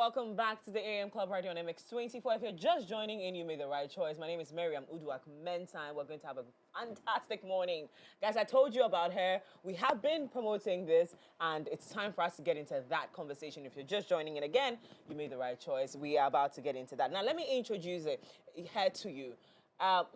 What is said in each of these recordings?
welcome back to the AM Club Radio on MX24. If you're just joining in, you made the right choice. My name is Mary. I'm Uduak Mentai. We're going to have a fantastic morning. Guys, I told you about her. We have been promoting this, and it's time for us to get into that conversation. If you're just joining in again, you made the right choice. We are about to get into that. Now, let me introduce her to you.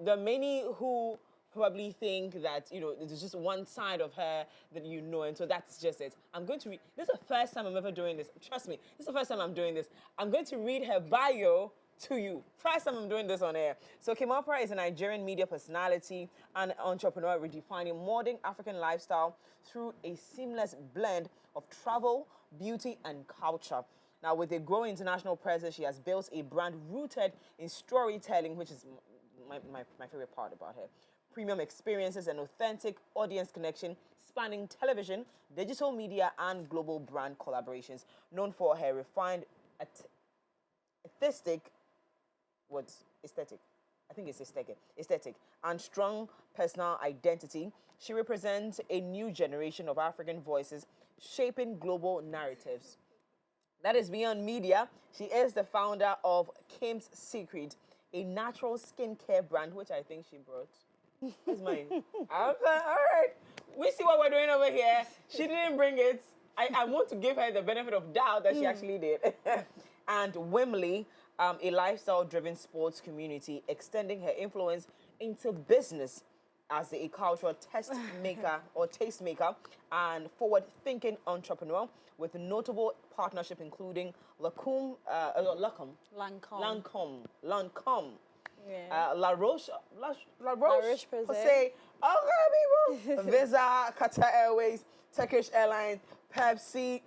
There are many who probably think that, there's just one side of her that you know, and so that's just it. I'm going to read, this is the first time I'm ever doing this. Trust me, this is the first time I'm doing this. I'm going to read her bio to you. First time I'm doing this on air. So Kimoprah is a Nigerian media personality and entrepreneur redefining modern African lifestyle through a seamless blend of travel, beauty, and culture. Now, with a growing international presence, she has built a brand rooted in storytelling, which is my favorite part about her. Premium experiences and authentic audience connection spanning television, digital media, and global brand collaborations. Known for her refined aesthetic, and strong personal identity, she represents a new generation of African voices shaping global narratives. That is beyond media. She is the founder of Kim's Secret, a natural skincare brand, which I think she brought. It's mine. Okay, all right. We see what we're doing over here. She didn't bring it. I want to give her the benefit of doubt that she actually did. And Wimley, a lifestyle-driven sports community, extending her influence into business as a cultural tastemaker and forward-thinking entrepreneur with notable partnership including Lancome. Yeah. La Roche Posay. Okay, people. Visa, Qatar Airways, Turkish Airlines, Pepsi.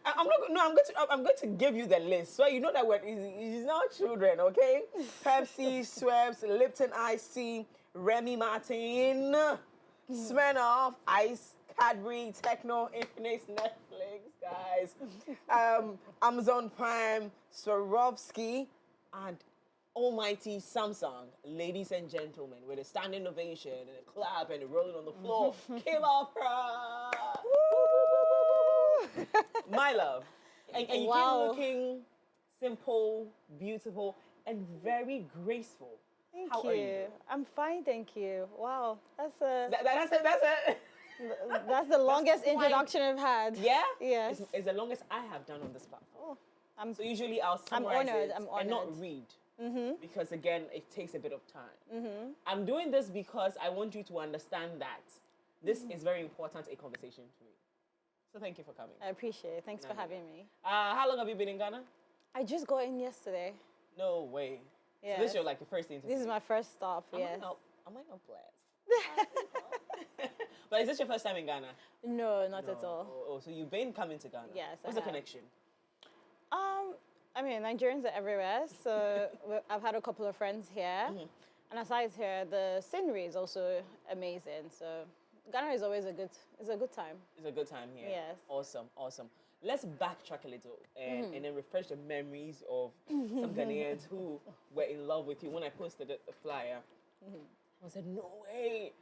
I'm going to give you the list, so you know that it's not children, okay? Pepsi, Schweppes, Lipton Ice Tea, Remy Martin, Smirnoff, Ice, Cadbury, Techno, Infinix, Netflix, guys, Amazon Prime, Swarovski, and almighty Samsung. Ladies and gentlemen, with a standing ovation and a clap and a rolling on the floor, Kimoprah! My love. And you Wow. keep looking simple, beautiful, and very graceful. How Thank are you. you? I'm fine, thank you. Wow, that's a That's it. that's the longest quite- introduction I've had. Yeah? Yes. It's the longest I have done on this platform. Oh, So usually I'll summarize honored, it I'm and not honored. read. Because again, it takes a bit of time. I'm doing this because I want you to understand that this is very important, a conversation to me. So thank you for coming. I appreciate it. Thanks for having me. How long have you been in Ghana? I just got in yesterday. No way. Yeah. So this is your first interview? This is my first stop, yes. Am I not blessed? But is this your first time in Ghana? No, not at all. Oh, so you've been coming to Ghana? Yes, What's I the have. connection? I mean, Nigerians are everywhere, so I've had a couple of friends here. And aside here, the scenery is also amazing. So Ghana is always a good time. It's a good time here. Yes. Awesome. Let's backtrack a little and then refresh the memories of some Ghanaians who were in love with you. When I posted the flyer, I said, no way.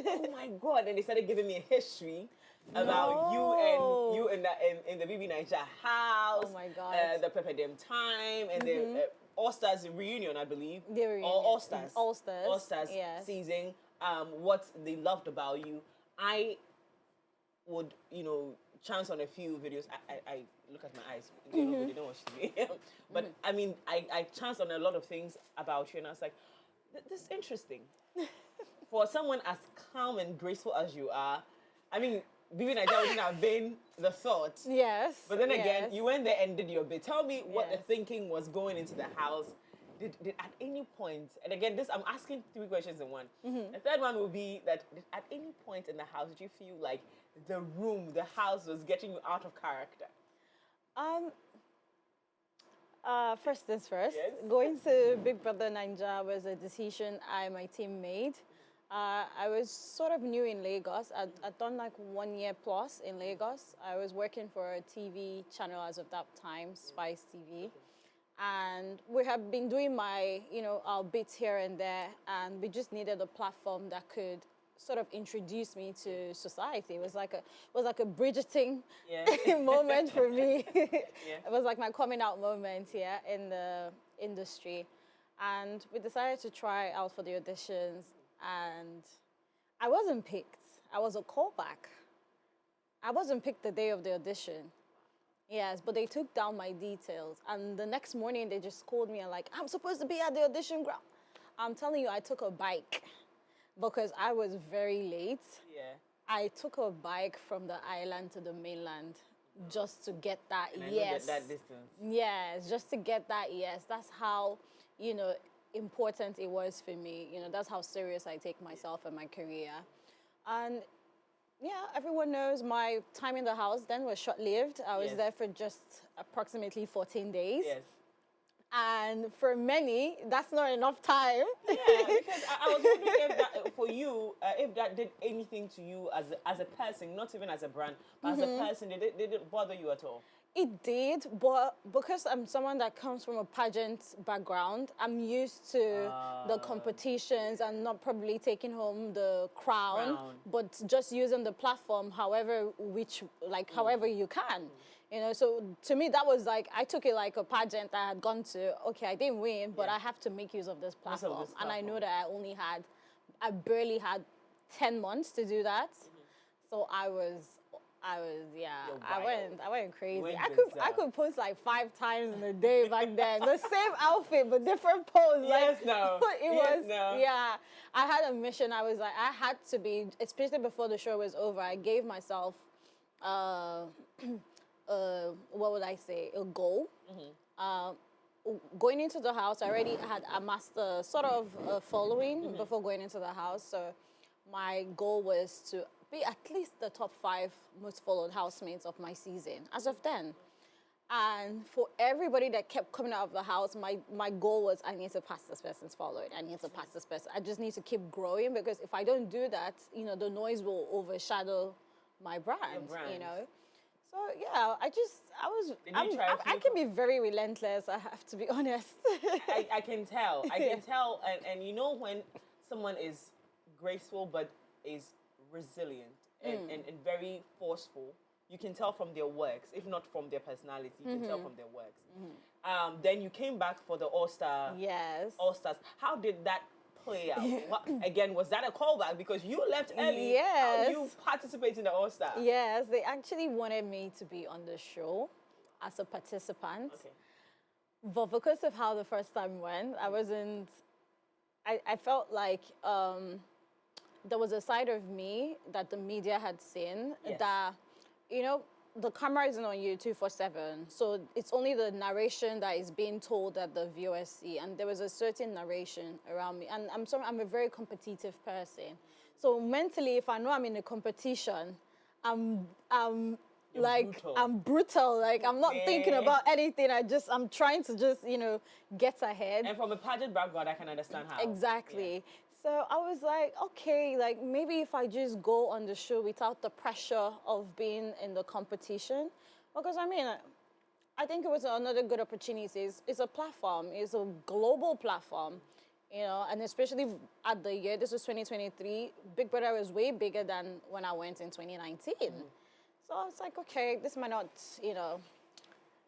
Oh my God. And they started giving me a history about you and in the BB Niger house. Oh my God. The Pepe Dem time and the All Stars reunion, I believe. The reunion. Or All Stars. All Stars. All Stars Yes. season. What they loved about you. I would, chance on a few videos. I look at my eyes. They don't watch me. But I mean, I chanced on a lot of things about you, and I was like, this is interesting. For someone as calm and graceful as you are, I mean, BB Nigeria wouldn't have been the thought. Yes. But then again, yes. you went there and did your bit. Tell me what the Yes. thinking was going into the house. Did at any point, and again, I'm asking 3 questions in one. The third one will be that at any point in the house, did you feel like the house was getting you out of character? First things first, Yes. going to Big Brother Ninja was a decision my team made. I was sort of new in Lagos. I'd done 1 year plus in Lagos. I was working for a TV channel as of that time, Spice TV. And we have been doing our bits here and there, and we just needed a platform that could sort of introduced me to society. It was like a Bridgerton Yeah. moment for me. Yeah. It was like my coming out moment here in the industry. And we decided to try out for the auditions, and I wasn't picked. I was a callback. I wasn't picked the day of the audition. Yes, but they took down my details, and the next morning they just called me and like, I'm supposed to be at the audition ground. I'm telling you, I took a bike because I was very late. Yeah. I took a bike from the island to the mainland just to get that And I know yes. that distance. Yes, just to get that yes. That's how, important it was for me. That's how serious I take myself and my career. And yeah, everyone knows my time in the house then was short-lived. I was Yes. there for just approximately 14 days. Yes. And for many, that's not enough time. Yeah, because I was wondering if that, for you, if that did anything to you as a person, not even as a brand, but as a person, did it bother you at all? It did, but because I'm someone that comes from a pageant background, I'm used to the competitions and not probably taking home the crown, but just using the platform however you can. So to me, that was like, I took it like a pageant I had gone to. Okay, I didn't win, but I have to make use of this platform. And I know that I barely had 10 months to do that. So I went crazy. I could post like 5 times in a day back then. The same outfit, but different pose. Yes, no. Yeah. I had a mission. I was like, I had to be, especially before the show was over, I gave myself, what would I say, a goal. Going into the house, I already had amassed a sort of following before going into the house. So my goal was to be at least the top 5 most followed housemates of my season as of then. And for everybody that kept coming out of the house, my goal was, I need to pass this person's followed. I need to pass this person. I just need to keep growing, because if I don't do that, the noise will overshadow my brand. So yeah, I can be very relentless, I have to be honest. I can tell. I can tell. And when someone is graceful but is resilient and very forceful, you can tell from their works. If not from their personality, you can tell from their works. Then you came back for the All-Star. Yes. All-Stars. How did that play out? Again, was that a callback? Because you left early. Yes. How you participate in the All-Star? Yes, they actually wanted me to be on the show as a participant. Okay. But because of how the first time went, I felt like there was a side of me that the media had seen that, the camera isn't on you 24/7. So it's only the narration that is being told that the viewers see. And there was a certain narration around me. And I'm a very competitive person. So mentally, if I know I'm in a competition, I'm brutal. Like, I'm not thinking about anything. I'm trying to just, get ahead. And from a pageant background, I can understand how. Exactly. Yeah. So I was like, okay, like maybe if I just go on the show without the pressure of being in the competition, because I think it was another good opportunity. It's a platform. It's a global platform, and especially at the year, this was 2023, Big Brother was way bigger than when I went in 2019. So I was like, okay, this might not,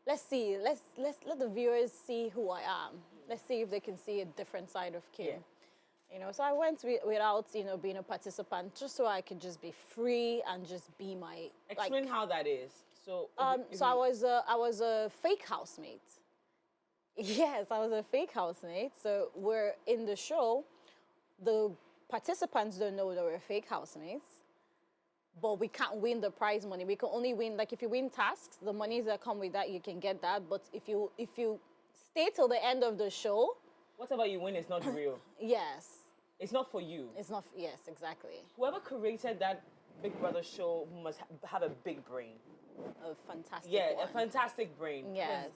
let's see. Let's let the viewers see who I am. Let's see if they can see a different side of Kim. Yeah. So I went without, being a participant, just so I could just be free and just be my. Explain how that is. So. I was a fake housemate. Yes, I was a fake housemate. So we're in the show. The participants don't know that we're fake housemates, but we can't win the prize money. We can only win, like, if you win tasks, the monies that come with that, you can get that. But if you stay till the end of the show, whatever you win is not real. Yes. It's not for you. It's not, yes, exactly. Whoever created that Big Brother show must have a big brain. A fantastic one. A fantastic brain. Yes.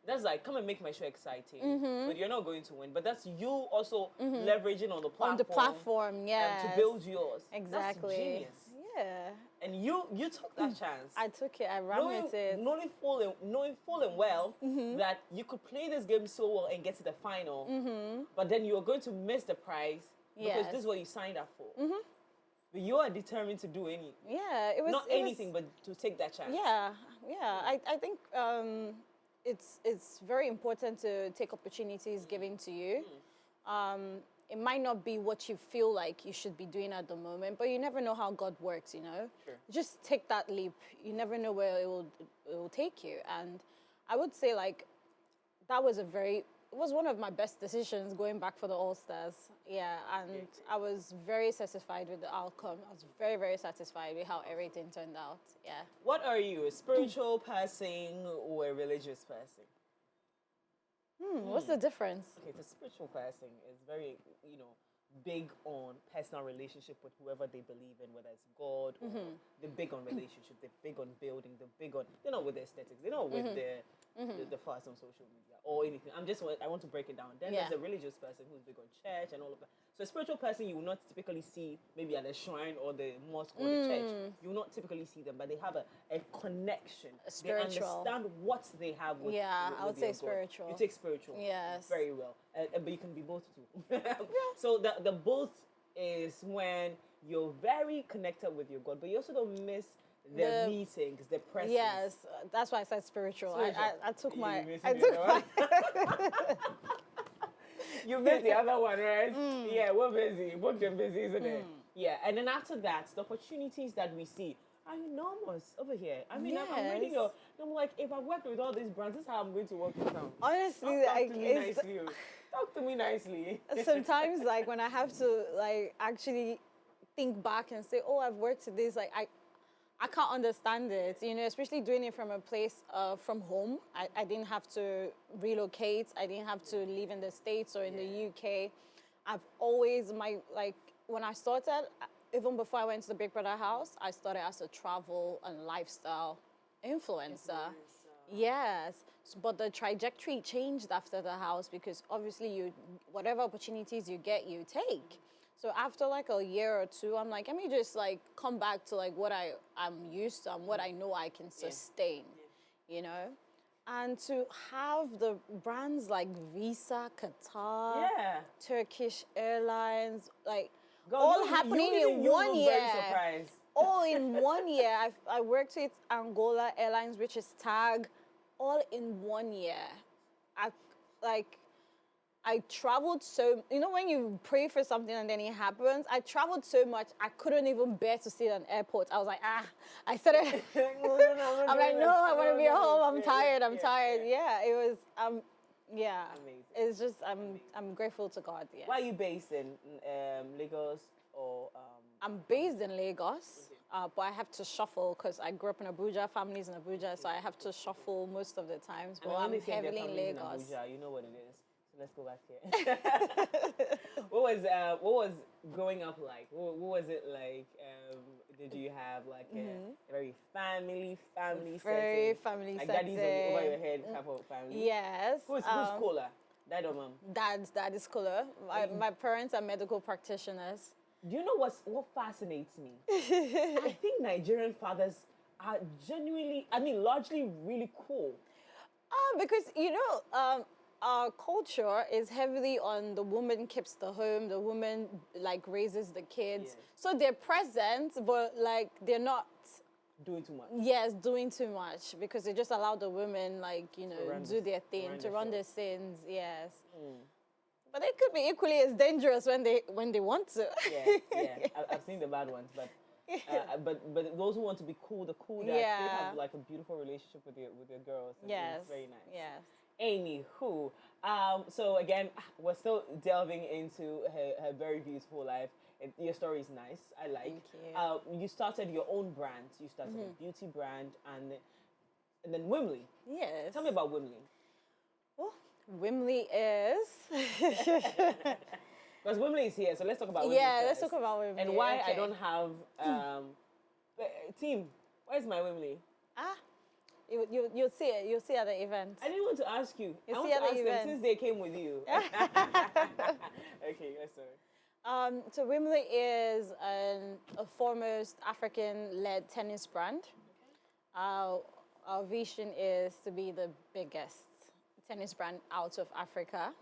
That's like, come and make my show exciting. But you're not going to win. But that's you also leveraging on the platform. On the platform, yes. To build yours. Exactly. That's genius. Yeah. And you took that chance. I took it. I ran with it. Knowing full and well that you could play this game so well and get to the final, but then you are going to miss the prize because this is what you signed up for. But you are determined to do anything. Yeah, Not anything, but to take that chance. Yeah, yeah. I think it's very important to take opportunities given to you. It might not be what you feel like you should be doing at the moment, but you never know how God works, you know? Sure. Just take that leap. You never know where it will take you. And I would say, like, that was it was one of my best decisions going back for the All-Stars. Yeah, and I was very satisfied with the outcome. I was very, very satisfied with how everything turned out. Yeah. What are you, a spiritual person or a religious person? What's the difference? Okay, the spiritual person is very, big on personal relationship with whoever they believe in, whether it's God or they're big on relationship, they're big on building, they're not with the aesthetics, they're not with the fuss on social media or anything. I want to break it down. Then there's a religious person who's big on church and all of that. So a spiritual person you will not typically see maybe at the shrine or the mosque or the church. You will not typically see them, but they have a connection. Spiritual. They understand what they have with I would say God. spiritual. You take spiritual. Yes. Very well. But you can be both too. So the both is when you're very connected with your God, but you also don't miss the meetings, the presence. Yes, that's why I said spiritual. I took my. You missed the other one, right? Yeah, we're busy. Both them busy, isn't it? Yeah, and then after that, the opportunities that we see are enormous over here. I mean, I'm reading I'm like, if I work with all these brands, this is how I'm going to work with them. Honestly, talk to me nicely. Talk to me nicely. Sometimes, like, when I have to, like, actually think back and say, oh, I've worked with this, like, I can't understand it, you know, especially doing it from a place from home. I didn't have to relocate. I didn't have to live in the States or in the UK. I've always, when I started, even before I went to the Big Brother house, I started as a travel and lifestyle influencer. Yes, but the trajectory changed after the house because obviously whatever opportunities you get, you take. So after like a year or two, I'm like, let me just like come back to like what I'm used to and what I know I can sustain, you know? And to have the brands like Visa, Qatar, Turkish Airlines, like all happening in 1 year. All in 1 year. I worked with Angola Airlines, which is TAG, all in 1 year. I traveled so, you know, when you pray for something and then it happens, I traveled so much, I couldn't even bear to sit at an airport. I was like, I said it. I'm like, no, I want to be home. I'm tired. Yeah, it was, yeah. Amazing. It's just, I'm grateful to God, yes. Where are you based in Lagos or? I'm based in Lagos, but I have to shuffle because I grew up in Abuja, families in Abuja, so I have to shuffle most of the times, but I'm heavily in Lagos. Abuja, you know what it is. Let's go back here. What was growing up like? What was it like? Did you have like a very family Very setting? family like setting. Daddy's over your head type of family? Yes. Who's cooler? Dad or mom? Dad is cooler. My parents are medical practitioners. Do you know what fascinates me? I think Nigerian fathers are genuinely, largely really cool. Because, you know, our culture is heavily on the woman keeps the home, the woman like raises the kids. Yes. So they're present, but like they're not doing too much. Yes, doing too much because they just allow the women like, you know, do their thing, to run their sins. Yes. But they could be equally as dangerous when they want to. Yeah. I've seen the bad ones, but but those who want to be cool, the cool dads, they have like a beautiful relationship with your girls. Yes. It's very nice. Yes. Anywho, so again, we're still delving into her very beautiful life. Your story is nice. I like. Thank you. You started your own brand. You started a beauty brand, and then Wimley. Yes. Tell me about Wimley. Oh, Wimley is. Because Wimley is here, so let's talk about Wimley. Yeah, let's talk about Wimley. And why I don't have team. Where's my Wimley? You'll see it. You'll see at the event. I didn't want to ask you. You'll I want see to at ask the them event. since they came with you. Okay, yes, sir. So Wimley is a foremost African-led tennis brand. Our vision is to be the biggest tennis brand out of Africa.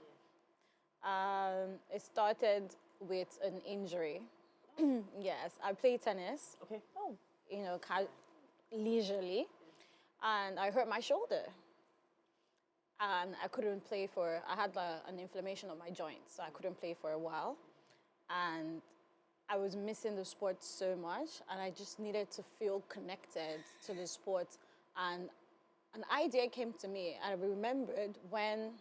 It started with an injury. Yes, I play tennis, Okay. Oh. you know, leisurely, and I hurt my shoulder. And I couldn't play for, I had an inflammation of my joints, so I couldn't play for a while. And I was missing the sport so much, and I just needed to feel connected to the sport. And an idea came to me. I remembered when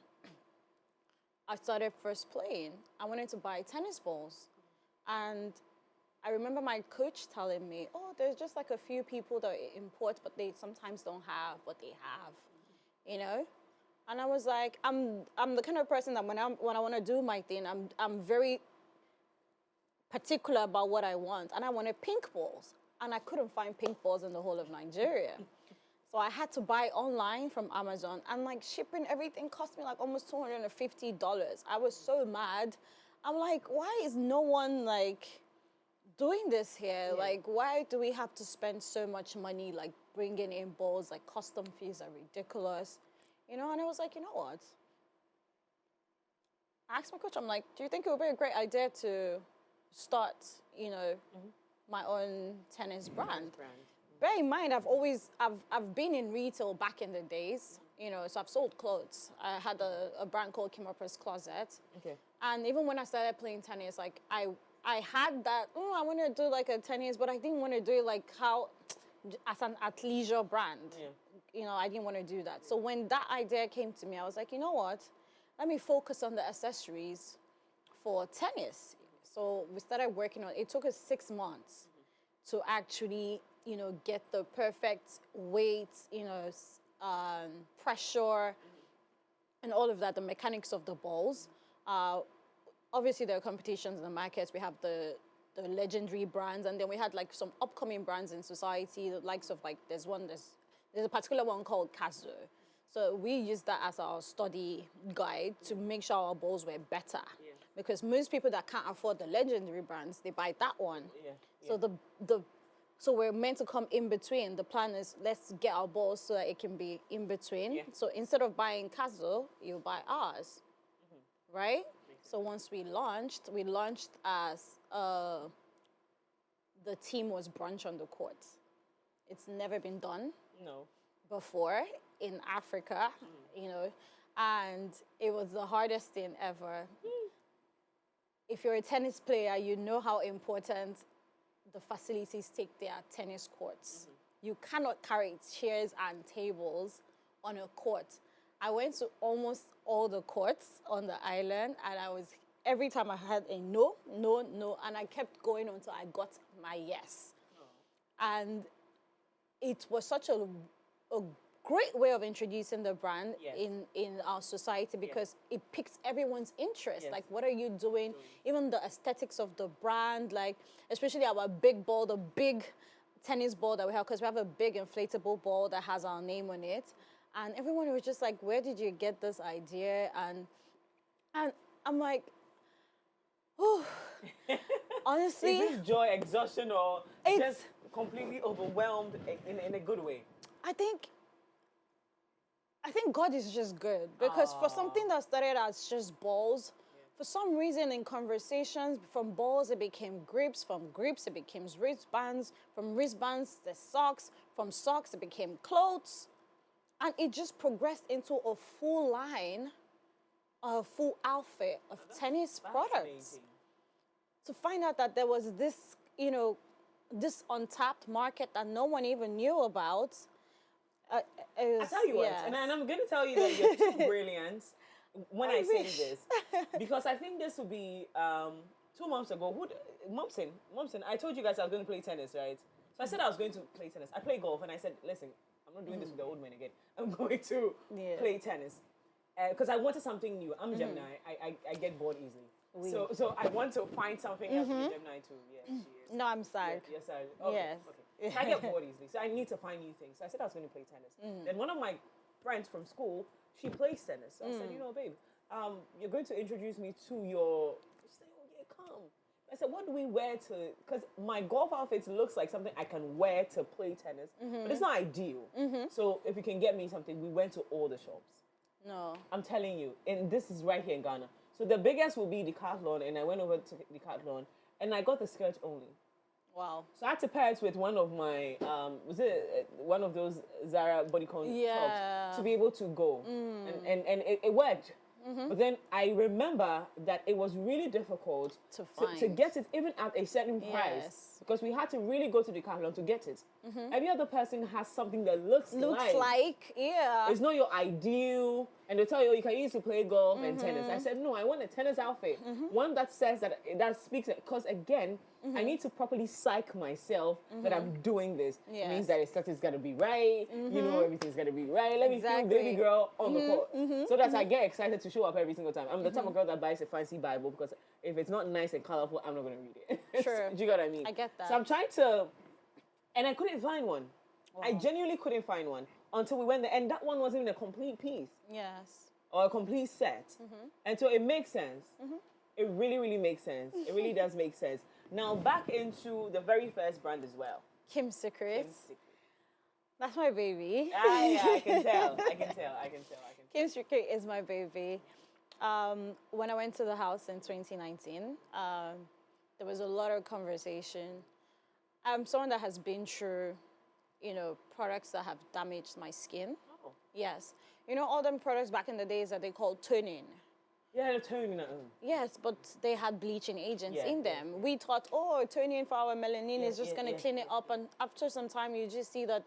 I started first playing, I wanted to buy tennis balls. And I remember my coach telling me, oh, there's just like a few people that import, but they sometimes don't have what they have, you know? And I was like, I'm the kind of person that when I want to do my thing, I'm very particular about what I want. And I wanted pink balls. And I couldn't find pink balls in the whole of Nigeria. So I had to buy online from Amazon, and like shipping everything cost me like almost $250. I was so mad. I'm like, why is no one like doing this here? Yeah. Like, why do we have to spend so much money like bringing in balls? Like, custom fees are ridiculous, you know? And I was like, you know what? I asked my coach, I'm like, do you think it would be a great idea to start, you know, my own tennis brand? Bear in mind, I've been in retail back in the days, you know, so I've sold clothes. I had a brand called Kimoprah's Closet. Okay. And even when I started playing tennis, like I had that, I want to do like a tennis, but I didn't want to do it like how, as an athleisure brand. Yeah. You know, I didn't want to do that. So when that idea came to me, I was like, you know what? Let me focus on the accessories for tennis. So we started working on it. It took us 6 months to actually, you know, get the perfect weight, you know, pressure, and all of that, the mechanics of the balls. Obviously, there are competitions in the markets. We have the legendary brands, and then we had like some upcoming brands in society, the likes of like, there's a particular one called Kazu. So we used that as our study guide to make sure our balls were better. Yeah. Because most people that can't afford the legendary brands, they buy that one. Yeah. So so we're meant to come in between. The plan is, let's get our balls so that it can be in between. Yeah. So instead of buying Kazo, you buy ours, right? So once we launched as the team was brunch on the court. It's never been done before in Africa, you know, and it was the hardest thing ever. If you're a tennis player, you know how important the facilities take their tennis courts. You cannot carry chairs and tables on a court. I went to almost all the courts on the island, and every time I had a no, and I kept going until I got my yes. And it was such a great way of introducing the brand in our society, because it piques everyone's interest. Like, what are you doing? Even the aesthetics of the brand, like especially our big ball, the big tennis ball that we have, because we have a big inflatable ball that has our name on it. And everyone was just like, where did you get this idea? And I'm like, oh, honestly. Is this joy, exhaustion, or just completely overwhelmed in a good way? I think God is just good, because for something that started as just balls, for some reason in conversations, from balls it became grips, from grips it became wristbands, from wristbands the socks, from socks it became clothes, and it just progressed into a full line, a full outfit of tennis products. To find out that there was this, you know, this untapped market that no one even knew about. I tell you what, and I'm going to tell you that you're too brilliant when I say this, because I think this will be 2 months ago. Momsen, I told you guys I was going to play tennis, right? So I said I was going to play tennis. I play golf, and I said, listen, I'm not doing this with the old men again. I'm going to play tennis because I wanted something new. I'm Gemini. I get bored easily. So I want to find something else to be Gemini too. Yeah, she is. No, I'm sad. Yes, okay, yes. Okay. So I get bored easily, so I need to find new things. So I said I was going to play tennis. Then one of my friends from school, she plays tennis. So I said, you know, babe, you're going to introduce me to your... She said, oh yeah, come. I said, what do we wear to... Because my golf outfit looks like something I can wear to play tennis, but it's not ideal. So if you can get me something, we went to all the shops. No. I'm telling you, and this is right here in Ghana. So the biggest will be Decathlon, and I went over to Decathlon, and I got the skirt only. Wow. So I had to pair it with one of my, was it one of those Zara bodycon tops to be able to go. And it worked. But then I remember that it was really difficult to get it even at a certain price. Because we had to really go to the Decathlon to get it. Every other person has something that looks like, it's not your ideal. And they'll tell you, oh, you can use to play golf and tennis. I said, no, I want a tennis outfit. One that says that speaks, because again, I need to properly psych myself that I'm doing this. It means that it's got to be right. You know, everything's got to be right. Let me feel baby girl on the court. So that I get excited to show up every single time. I'm the type of girl that buys a fancy Bible, because if it's not nice and colorful, I'm not going to read it. True. Do you get what I mean? I get that. So I'm trying to, and I couldn't find one. Wow. I genuinely couldn't find one until we went there, and that one wasn't even a complete piece. Yes. Or a complete set. And so it makes sense. It really, really makes sense. It really does make sense. Now back into the very first brand as well. Kim's Secret. That's my baby. Yeah, I can tell. Kim's Secret is my baby. When I went to the house in 2019, there was a lot of conversation. I'm someone that has been through, products that have damaged my skin. Oh. Yes. All them products back in the days that they called toning. Yeah, the toning. Yes, but they had bleaching agents in them. We thought, toning for our melanin is just going to clean it up. And after some time, you just see that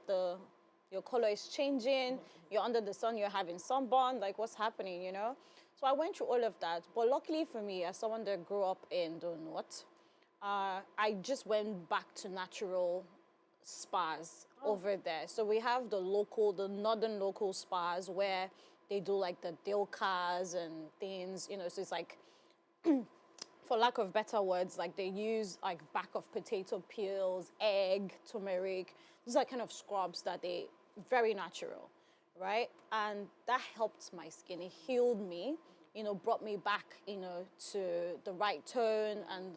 your color is changing. You're under the sun, you're having sunburn. Like, what's happening, So I went through all of that. But luckily for me, as someone that grew up in the North, I just went back to natural spas over there. So we have the northern local spas where they do like the dilkas and things, so it's like, for lack of better words, like they use like back of potato peels, egg, turmeric. These are kind of scrubs that they, very natural, right? And that helped my skin. It healed me, brought me back, to the right tone and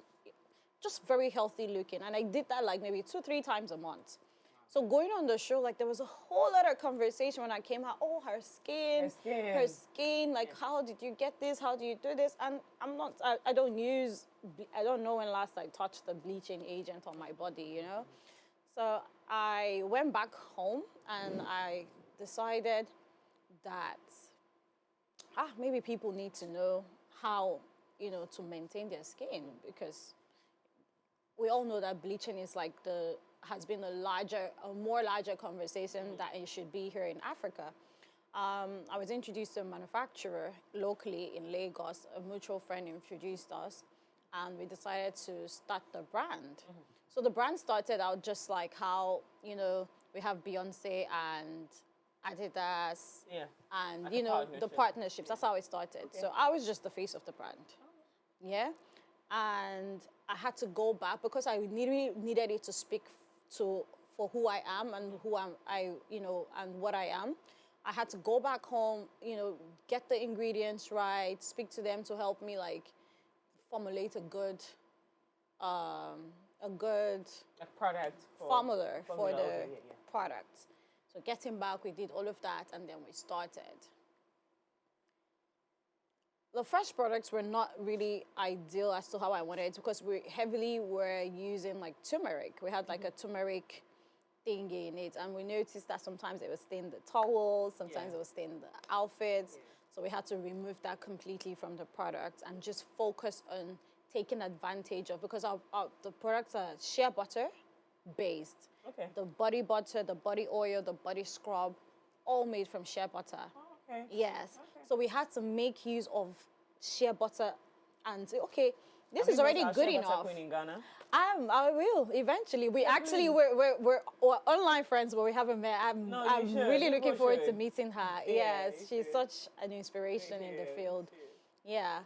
just very healthy looking. And I did that like maybe 2-3 times a month. So going on the show, like there was a whole lot of conversation when I came out. Oh, her skin, like how did you get this? How do you do this? And I don't know when last I touched the bleaching agent on my body, So I went back home and I decided that, maybe people need to know how, to maintain their skin, because we all know that bleaching is like has been a more larger conversation that it should be here in Africa. I was introduced to a manufacturer locally in Lagos. A mutual friend introduced us, and we decided to start the brand. So the brand started out just like how, we have Beyonce and Adidas, and the partnerships. That's how it started. Okay. So I was just the face of the brand, and I had to go back because I needed it to speak for who I am and and what I am. I had to go back home, get the ingredients right, speak to them to help me like formulate a good product formula for the product. So getting back, we did all of that, and then we started. The first products were not really ideal as to how I wanted it, because we heavily were using like turmeric. We had like a turmeric thing in it, and we noticed that sometimes it would stain the towels, sometimes it would stain the outfits. So we had to remove that completely from the product and just focus on taking advantage of, because the products are shea butter based. Okay. The body butter, the body oil, the body scrub, all made from shea butter. Oh, okay. Yes. Okay. So we had to make use of shea butter and say, okay, this is already good enough. Queen in Ghana? I will eventually. We're online friends, but we haven't met. I'm really looking forward to meeting her. Yes, she's such an inspiration in the field. Yeah.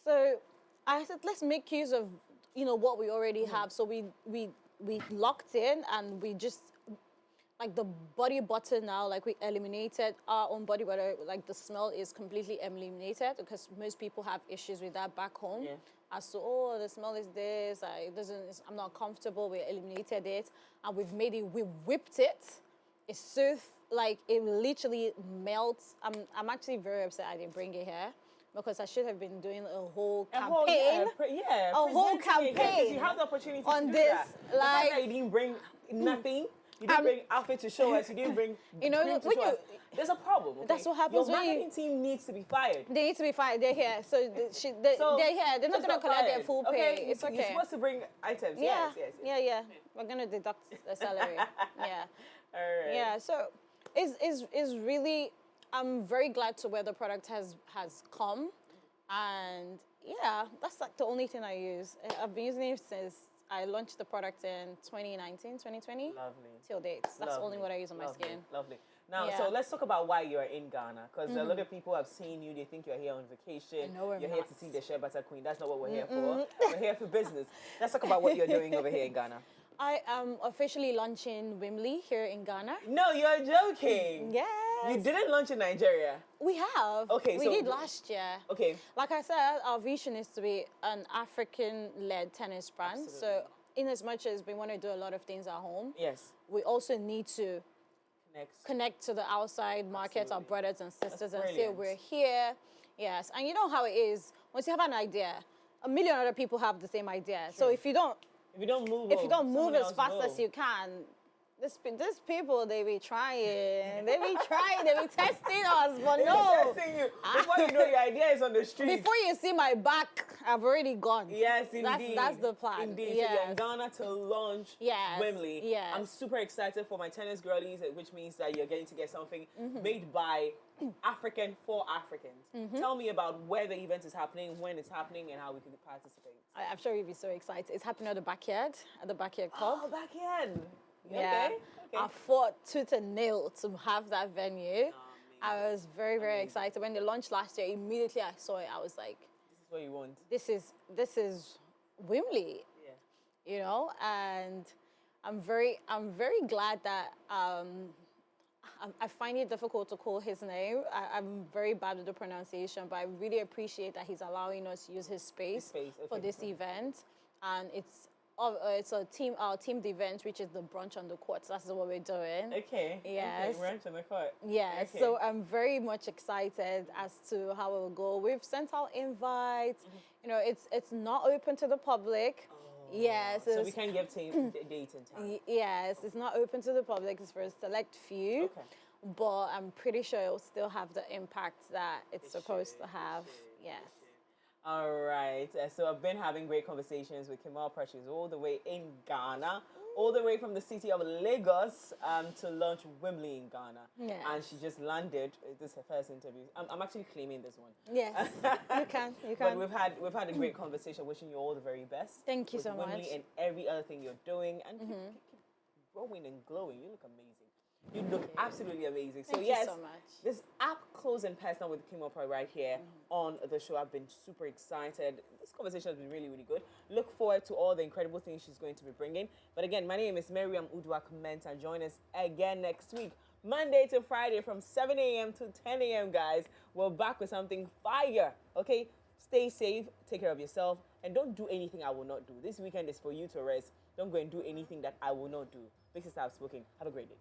So I said, let's make use of what we already have. So we locked in, and we just, like the body butter now, like we eliminated our own body butter. Like the smell is completely eliminated, because most people have issues with that back home. As to, the smell is this, I'm not comfortable. We eliminated it, and we've made it, we whipped it. It's so, like, it literally melts. I'm actually very upset I didn't bring it here. because I should have been doing a whole A campaign. whole, yeah, a whole presenting it, 'cause campaign you have the opportunity on to do this, that. The fact like- that you didn't bring nothing. You didn't bring outfit to show us. You didn't bring You know, cream to when show you- us. There's a problem. Okay? That's what happens Your when you- marketing team needs to be fired. They need to be fine. They're here, so So they're here. They're not just going to got collect their fired. full pay. Okay, It's okay. You're supposed to bring items. Yeah, Yes. yeah. We're gonna deduct the salary. Yeah, All right. yeah. So it's really. I'm very glad to where the product has come, and yeah, that's like the only thing I use. I've been using it since I launched the product in 2019, 2020. Lovely. Till date. That's only what I use on my Lovely, skin. Lovely. Now, Yeah. so let's talk about why you're in Ghana, because a lot of people have seen you. They think you're here on vacation. No, we're You're here not. to see the shea butter queen. That's not what we're here for. We're here for business. Let's talk about what you're doing over here in Ghana. I am officially launching Wimley here in Ghana. No, you're joking. Yes. You didn't launch in Nigeria. We have. Okay, we so- did last year. Okay. Like I said, our vision is to be an African-led tennis brand. Absolutely. So, in as much as we want to do a lot of things at home, Yes. we also need to Next. connect to the outside market, our Absolutely. brothers and sisters, and say brilliant. we're here. Yes, and you know how it is. Once you have an idea, a million other people have the same idea. So True. if you don't If you don't move as fast as you can, these people, they be trying, they be testing us, but They're no. testing you. Before you know, your idea is on the street. Before you see my back, I've already gone. Yes, indeed. That's the plan. Indeed. So Yes. you're in Ghana to launch Yes, Wimley. yes. I'm super excited for my tennis girlies, which means that you're getting to get something Mm-hmm. made by African for Africans. Tell me about where the event is happening, when it's happening, and how we can participate. I'm sure you'll be so excited. It's happening at the backyard club. Oh, backyard. Yeah. Okay. I fought tooth and nail to have that venue. I was very, very excited. When they launched last year, immediately I saw it, I was like, This is what you want. this is Wimley, Yeah. you know, and I'm very glad that I find it difficult to call his name. I'm very bad with the pronunciation, but I really appreciate that he's allowing us to use his space, space, for okay, this cool. event. And it's a teamed event, which is the brunch on the courts. That's what we're doing. Okay. Yes. Okay, ranch on the court. Yes, Okay. so I'm very much excited as to how it will go. We've sent out invites. You know, it's not open to the public. Yes, So we it's- can give dates and time. yes, it's not open to the public. It's for a select few. Okay. But I'm pretty sure it will still have the impact that it's supposed to have. Yes. All right. So I've been having great conversations with Kimoprah. She's all the way in Ghana, all the way from the city of Lagos to launch Wimley in Ghana. Yeah. And she just landed. This is her first interview. I'm actually claiming this one. Yes, you can. You But can. we've had a great conversation. Wishing you all the very best. Thank you with so Wimley much. and every other thing you're doing, and keep growing and glowing. You look amazing. You look absolutely amazing. So Thank you yes, so much. this up close and personal with Kimoprah right here on the show. I've been super excited. This conversation has been really, really good. Look forward to all the incredible things she's going to be bringing. But again, my name is Miriam Uduak-Mensah. Join us again next week, Monday to Friday from 7 a.m. to 10 a.m., guys. We're back with something fire, okay? Stay safe, take care of yourself, and don't do anything I will not do. This weekend is for you to rest. Don't go and do anything that I will not do. Big sister, I've spoken. Have a great day.